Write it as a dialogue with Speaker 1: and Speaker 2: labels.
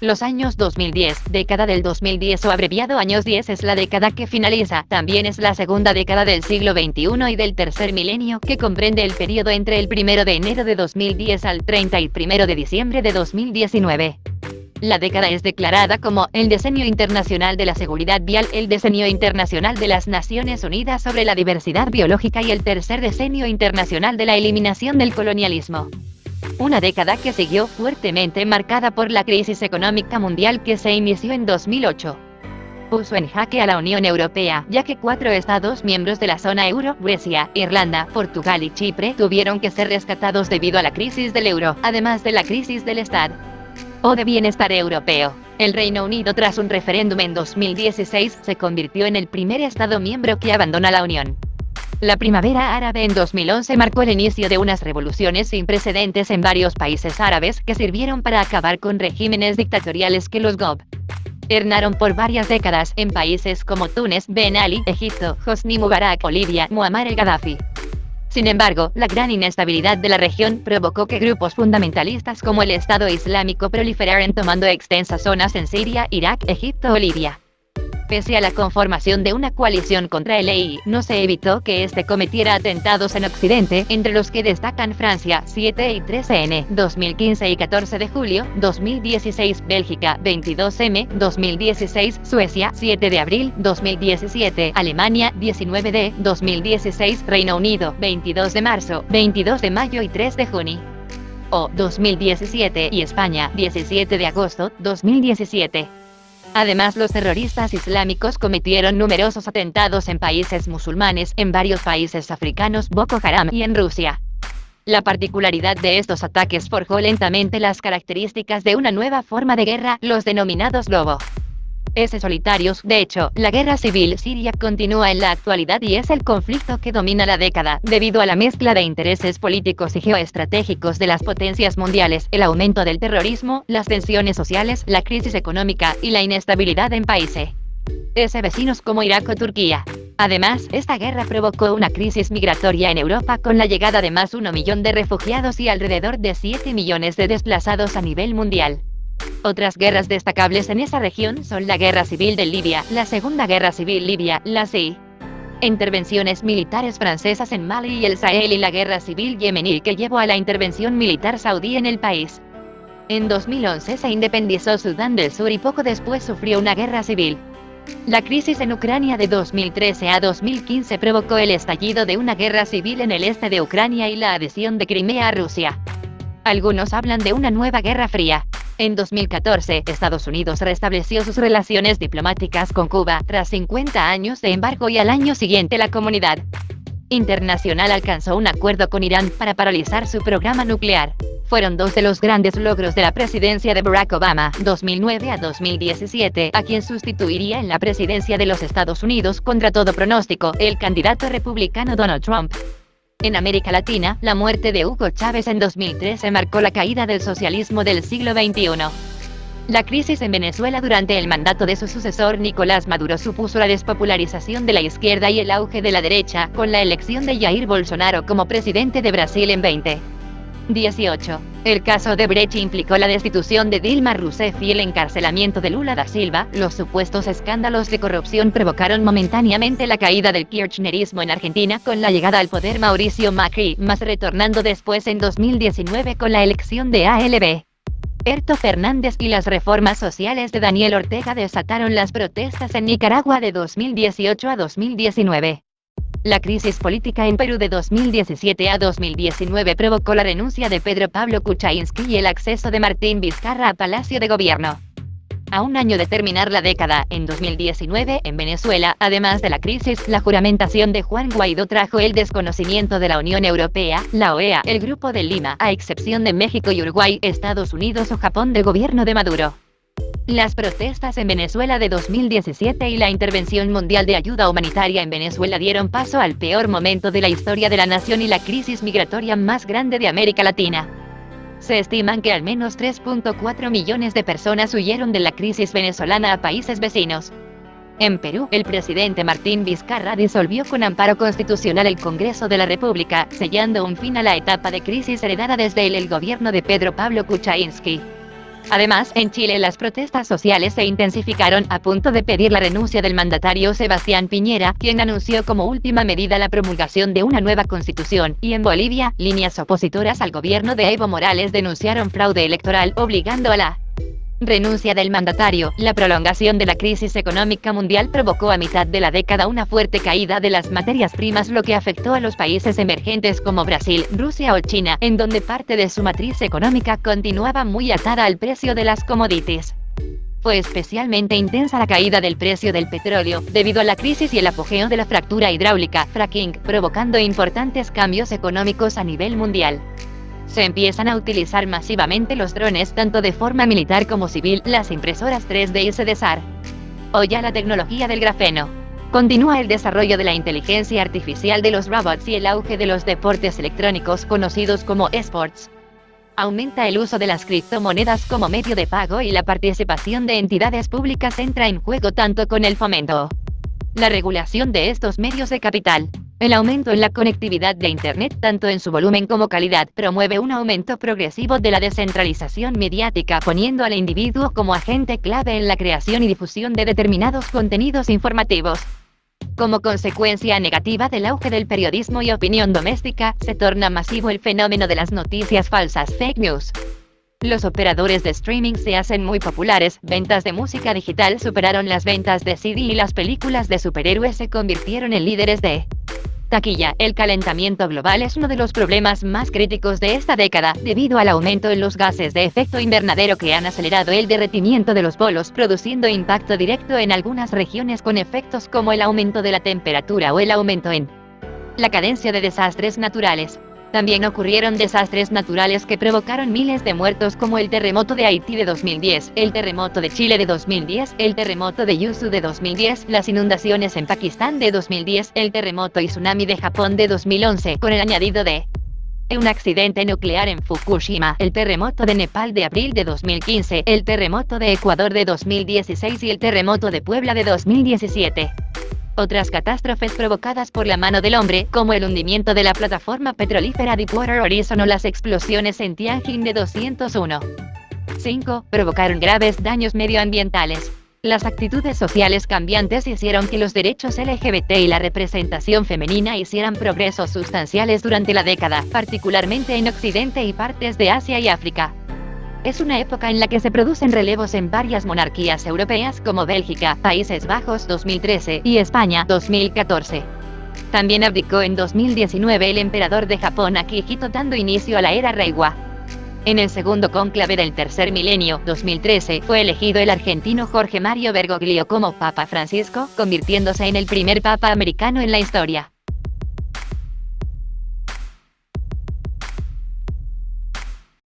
Speaker 1: Los años 2010, década del 2010 o abreviado años 10 es la década que finaliza, también es la segunda década del siglo XXI y del tercer milenio, que comprende el periodo entre el 1 de enero de 2010 al 31 de diciembre de 2019. La década es declarada como el Decenio Internacional de la Seguridad Vial, el Decenio Internacional de las Naciones Unidas sobre la Diversidad Biológica y el Tercer Decenio Internacional de la Eliminación del Colonialismo. Una década que siguió fuertemente marcada por la crisis económica mundial que se inició en 2008. Puso en jaque a la Unión Europea, ya que 4 estados miembros de la zona euro, Grecia, Irlanda, Portugal y Chipre, tuvieron que ser rescatados debido a la crisis del euro, además de la crisis del Estado o de bienestar europeo. El Reino Unido, tras un referéndum en 2016, se convirtió en el primer estado miembro que abandona la Unión. La primavera árabe en 2011 marcó el inicio de unas revoluciones sin precedentes en varios países árabes que sirvieron para acabar con regímenes dictatoriales que los gobernaron por varias décadas en países como Túnez, Ben Ali, Egipto, Hosni Mubarak o Libia, Muammar el-Gaddafi. Sin embargo, la gran inestabilidad de la región provocó que grupos fundamentalistas como el Estado Islámico proliferaran tomando extensas zonas en Siria, Irak, Egipto o Libia. Pese a la conformación de una coalición contra el EI, no se evitó que este cometiera atentados en Occidente, entre los que destacan Francia, 7 y 13N, 2015 y 14 de julio, 2016, Bélgica, 22M, 2016, Suecia, 7 de abril, 2017, Alemania, 19D, 2016, Reino Unido, 22 de marzo, 22 de mayo y 3 de junio. 2017 y España, 17 de agosto, 2017. Además, los terroristas islámicos cometieron numerosos atentados en países musulmanes, en varios países africanos, Boko Haram y en Rusia. La particularidad de estos ataques forjó lentamente las características de una nueva forma de guerra, los denominados lobo S solitarios. De hecho, la guerra civil siria continúa en la actualidad y es el conflicto que domina la década, debido a la mezcla de intereses políticos y geoestratégicos de las potencias mundiales, el aumento del terrorismo, las tensiones sociales, la crisis económica y la inestabilidad en países vecinos como Irak o Turquía. Además, esta guerra provocó una crisis migratoria en Europa con la llegada de más de 1 millón de refugiados y alrededor de 7 millones de desplazados a nivel mundial. Otras guerras destacables en esa región son la Guerra Civil de Libia, la Segunda Guerra Civil Libia, las intervenciones militares francesas en Mali y el Sahel y la Guerra Civil yemení que llevó a la intervención militar saudí en el país. En 2011 se independizó Sudán del Sur y poco después sufrió una guerra civil. La crisis en Ucrania de 2013 a 2015 provocó el estallido de una guerra civil en el este de Ucrania y la adhesión de Crimea a Rusia. Algunos hablan de una nueva guerra fría. En 2014, Estados Unidos restableció sus relaciones diplomáticas con Cuba, tras 50 años de embargo, y al año siguiente la comunidad internacional alcanzó un acuerdo con Irán para paralizar su programa nuclear. Fueron 2 de los grandes logros de la presidencia de Barack Obama, 2009 a 2017, a quien sustituiría en la presidencia de los Estados Unidos, contra todo pronóstico, el candidato republicano Donald Trump. En América Latina, la muerte de Hugo Chávez en 2013 marcó la caída del socialismo del siglo XXI. La crisis en Venezuela durante el mandato de su sucesor Nicolás Maduro supuso la despopularización de la izquierda y el auge de la derecha, con la elección de Jair Bolsonaro como presidente de Brasil en 2018. El caso de Brecht implicó la destitución de Dilma Rousseff y el encarcelamiento de Lula da Silva. Los supuestos escándalos de corrupción provocaron momentáneamente la caída del kirchnerismo en Argentina con la llegada al poder Mauricio Macri, más retornando después en 2019 con la elección de Alberto Fernández, y las reformas sociales de Daniel Ortega desataron las protestas en Nicaragua de 2018 a 2019. La crisis política en Perú de 2017 a 2019 provocó la renuncia de Pedro Pablo Kuczynski y el acceso de Martín Vizcarra a Palacio de Gobierno. A un año de terminar la década, en 2019, en Venezuela, además de la crisis, la juramentación de Juan Guaidó trajo el desconocimiento de la Unión Europea, la OEA, el Grupo de Lima, a excepción de México y Uruguay, Estados Unidos o Japón, del gobierno de Maduro. Las protestas en Venezuela de 2017 y la intervención mundial de ayuda humanitaria en Venezuela dieron paso al peor momento de la historia de la nación y la crisis migratoria más grande de América Latina. Se estiman que al menos 3.4 millones de personas huyeron de la crisis venezolana a países vecinos. En Perú, el presidente Martín Vizcarra disolvió con amparo constitucional el Congreso de la República, sellando un fin a la etapa de crisis heredada desde el gobierno de Pedro Pablo Kuczynski. Además, en Chile las protestas sociales se intensificaron a punto de pedir la renuncia del mandatario Sebastián Piñera, quien anunció como última medida la promulgación de una nueva constitución, y en Bolivia, líneas opositoras al gobierno de Evo Morales denunciaron fraude electoral, obligando a la renuncia del mandatario. La prolongación de la crisis económica mundial provocó a mitad de la década una fuerte caída de las materias primas, lo que afectó a los países emergentes como Brasil, Rusia o China, en donde parte de su matriz económica continuaba muy atada al precio de las commodities. Fue especialmente intensa la caída del precio del petróleo, debido a la crisis y el apogeo de la fractura hidráulica, fracking, provocando importantes cambios económicos a nivel mundial. Se empiezan a utilizar masivamente los drones tanto de forma militar como civil, las impresoras 3D y se desarrolla la tecnología del grafeno. Continúa el desarrollo de la inteligencia artificial de los robots y el auge de los deportes electrónicos conocidos como esports. Aumenta el uso de las criptomonedas como medio de pago y la participación de entidades públicas entra en juego tanto con el fomento, la regulación de estos medios de capital. El aumento en la conectividad de Internet, tanto en su volumen como calidad, promueve un aumento progresivo de la descentralización mediática, poniendo al individuo como agente clave en la creación y difusión de determinados contenidos informativos. Como consecuencia negativa del auge del periodismo y opinión doméstica, se torna masivo el fenómeno de las noticias falsas, fake news. Los operadores de streaming se hacen muy populares, ventas de música digital superaron las ventas de CD y las películas de superhéroes se convirtieron en líderes de taquilla. El calentamiento global es uno de los problemas más críticos de esta década, debido al aumento en los gases de efecto invernadero que han acelerado el derretimiento de los polos, produciendo impacto directo en algunas regiones con efectos como el aumento de la temperatura o el aumento en la cadencia de desastres naturales. También ocurrieron desastres naturales que provocaron miles de muertos, como el terremoto de Haití de 2010, el terremoto de Chile de 2010, el terremoto de Yuzu de 2010, las inundaciones en Pakistán de 2010, el terremoto y tsunami de Japón de 2011, con el añadido de un accidente nuclear en Fukushima, el terremoto de Nepal de abril de 2015, el terremoto de Ecuador de 2016 y el terremoto de Puebla de 2017. Otras catástrofes provocadas por la mano del hombre, como el hundimiento de la plataforma petrolífera Deepwater Horizon o las explosiones en Tianjin de 201.5, provocaron graves daños medioambientales. Las actitudes sociales cambiantes hicieron que los derechos LGBT y la representación femenina hicieran progresos sustanciales durante la década, particularmente en Occidente y partes de Asia y África. Es una época en la que se producen relevos en varias monarquías europeas como Bélgica, Países Bajos 2013 y España 2014. También abdicó en 2019 el emperador de Japón Akihito, dando inicio a la era Reiwa. En el segundo cónclave del tercer milenio, 2013, fue elegido el argentino Jorge Mario Bergoglio como Papa Francisco, convirtiéndose en el primer papa americano en la historia.